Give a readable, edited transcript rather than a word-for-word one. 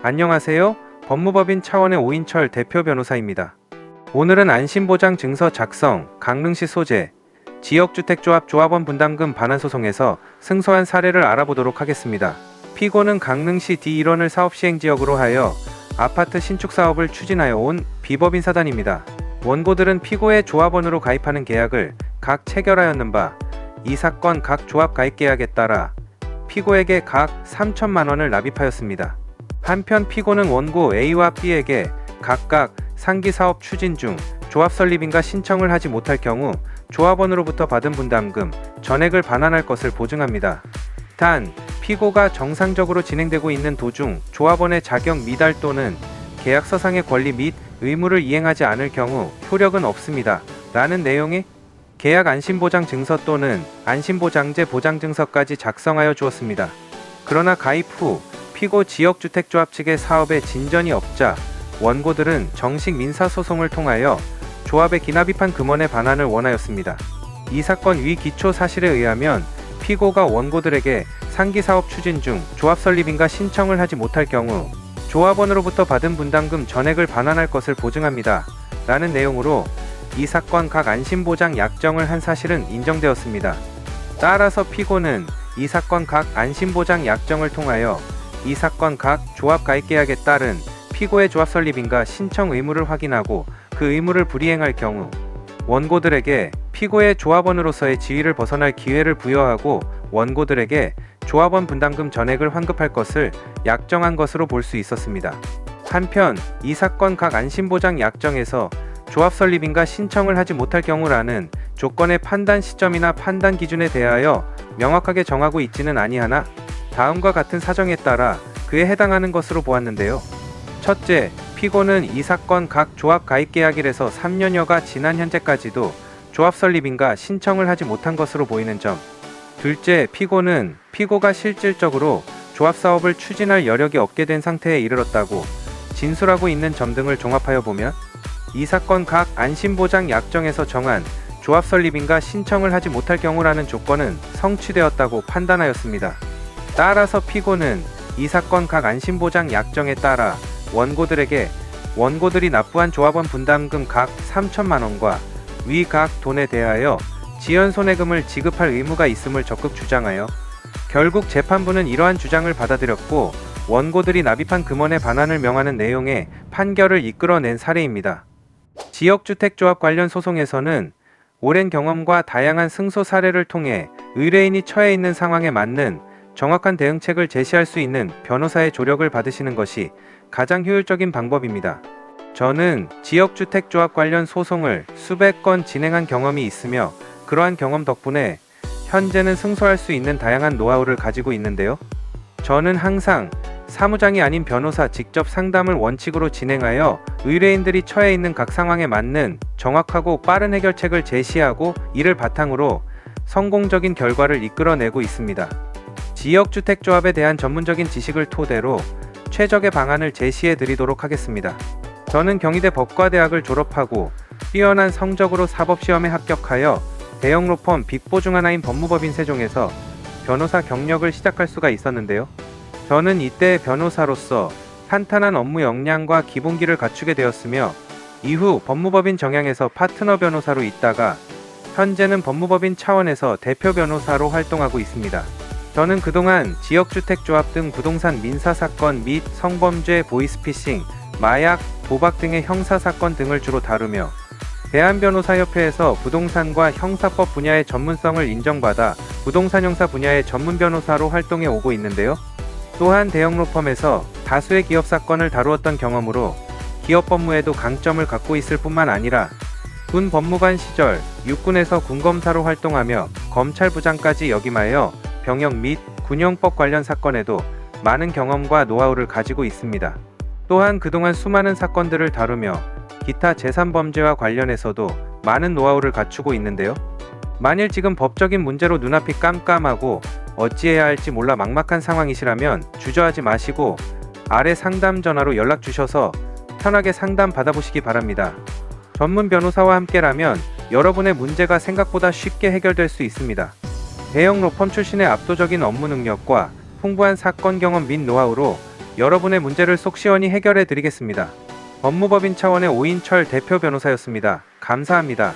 안녕하세요. 법무법인 차원의 오인철 대표 변호사입니다. 오늘은 안심보장 증서 작성, 강릉시 소재, 지역주택조합 조합원 분담금 반환소송에서 승소한 사례를 알아보도록 하겠습니다. 피고는 강릉시 D1원을 사업시행지역으로 하여 아파트 신축 사업을 추진하여 온 비법인 사단입니다. 원고들은 피고의 조합원으로 가입하는 계약을 각 체결하였는 바, 이 사건 각 조합 가입 계약에 따라 피고에게 각 3천만 원을 납입하였습니다. 한편 피고는 원고 A와 B에게 각각 상기 사업 추진 중 조합 설립인가 신청을 하지 못할 경우 조합원으로부터 받은 분담금 전액을 반환할 것을 보증합니다. 단, 피고가 정상적으로 진행되고 있는 도중 조합원의 자격 미달 또는 계약서상의 권리 및 의무를 이행하지 않을 경우 효력은 없습니다. 라는 내용의 계약 안심보장 증서 또는 안심보장제 보장증서까지 작성하여 주었습니다. 그러나 가입 후 피고 지역주택조합 측의 사업에 진전이 없자 원고들은 정식 민사소송을 통하여 조합의 기납입한 금원의 반환을 원하였습니다. 이 사건 위 기초 사실에 의하면 피고가 원고들에게 상기사업 추진 중 조합 설립인가 신청을 하지 못할 경우 조합원으로부터 받은 분담금 전액을 반환할 것을 보증합니다. 라는 내용으로 이 사건 각 안심보장 약정을 한 사실은 인정되었습니다. 따라서 피고는 이 사건 각 안심보장 약정을 통하여 이 사건 각 조합 가입 계약에 따른 피고의 조합 설립인가 신청 의무를 확인하고 그 의무를 불이행할 경우 원고들에게 피고의 조합원으로서의 지위를 벗어날 기회를 부여하고 원고들에게 조합원 분담금 전액을 환급할 것을 약정한 것으로 볼 수 있었습니다. 한편 이 사건 각 안심보장 약정에서 조합 설립인가 신청을 하지 못할 경우라는 조건의 판단 시점이나 판단 기준에 대하여 명확하게 정하고 있지는 아니하나 다음과 같은 사정에 따라 그에 해당하는 것으로 보았는데요. 첫째, 피고는 이 사건 각 조합 가입 계약일에서 3년여가 지난 현재까지도 조합 설립인가 신청을 하지 못한 것으로 보이는 점. 둘째, 피고는 피고가 실질적으로 조합 사업을 추진할 여력이 없게 된 상태에 이르렀다고 진술하고 있는 점 등을 종합하여 보면 이 사건 각 안심보장 약정에서 정한 조합 설립인가 신청을 하지 못할 경우라는 조건은 성취되었다고 판단하였습니다. 따라서 피고는 이 사건 각 안심보장 약정에 따라 원고들에게 원고들이 납부한 조합원 분담금 각 3천만 원과 위 각 돈에 대하여 지연손해금을 지급할 의무가 있음을 적극 주장하여 결국 재판부는 이러한 주장을 받아들였고 원고들이 납입한 금원의 반환을 명하는 내용의 판결을 이끌어낸 사례입니다. 지역주택조합 관련 소송에서는 오랜 경험과 다양한 승소 사례를 통해 의뢰인이 처해 있는 상황에 맞는 정확한 대응책을 제시할 수 있는 변호사의 조력을 받으시는 것이 가장 효율적인 방법입니다. 저는 지역주택조합 관련 소송을 수백 건 진행한 경험이 있으며 그러한 경험 덕분에 현재는 승소할 수 있는 다양한 노하우를 가지고 있는데요. 저는 항상 사무장이 아닌 변호사 직접 상담을 원칙으로 진행하여 의뢰인들이 처해 있는 각 상황에 맞는 정확하고 빠른 해결책을 제시하고 이를 바탕으로 성공적인 결과를 이끌어내고 있습니다. 지역주택조합에 대한 전문적인 지식을 토대로 최적의 방안을 제시해 드리도록 하겠습니다. 저는 경희대 법과대학을 졸업하고 뛰어난 성적으로 사법시험에 합격하여 대형 로펌 빅4 중 하나인 법무법인 세종에서 변호사 경력을 시작할 수가 있었는데요. 저는 이때 변호사로서 탄탄한 업무 역량과 기본기를 갖추게 되었으며 이후 법무법인 정양에서 파트너 변호사로 있다가 현재는 법무법인 차원에서 대표 변호사로 활동하고 있습니다. 저는 그동안 지역주택조합 등 부동산 민사사건 및 성범죄, 보이스피싱, 마약, 도박 등의 형사사건 등을 주로 다루며 대한변호사협회에서 부동산과 형사법 분야의 전문성을 인정받아 부동산 형사 분야의 전문 변호사로 활동해 오고 있는데요. 또한 대형 로펌에서 다수의 기업 사건을 다루었던 경험으로 기업 법무에도 강점을 갖고 있을 뿐만 아니라 군 법무관 시절 육군에서 군검사로 활동하며 검찰부장까지 역임하여 병역 및 군용법 관련 사건에도 많은 경험과 노하우를 가지고 있습니다. 또한 그동안 수많은 사건들을 다루며 기타 제3범죄와 관련해서도 많은 노하우를 갖추고 있는데요. 만일 지금 법적인 문제로 눈앞이 깜깜하고 어찌해야 할지 몰라 막막한 상황이시라면 주저하지 마시고 아래 상담 전화로 연락 주셔서 편하게 상담 받아보시기 바랍니다. 전문 변호사와 함께라면 여러분의 문제가 생각보다 쉽게 해결될 수 있습니다. 대형 로펌 출신의 압도적인 업무 능력과 풍부한 사건 경험 및 노하우로 여러분의 문제를 속 시원히 해결해 드리겠습니다. 법무법인 차원의 오인철 대표 변호사였습니다. 감사합니다.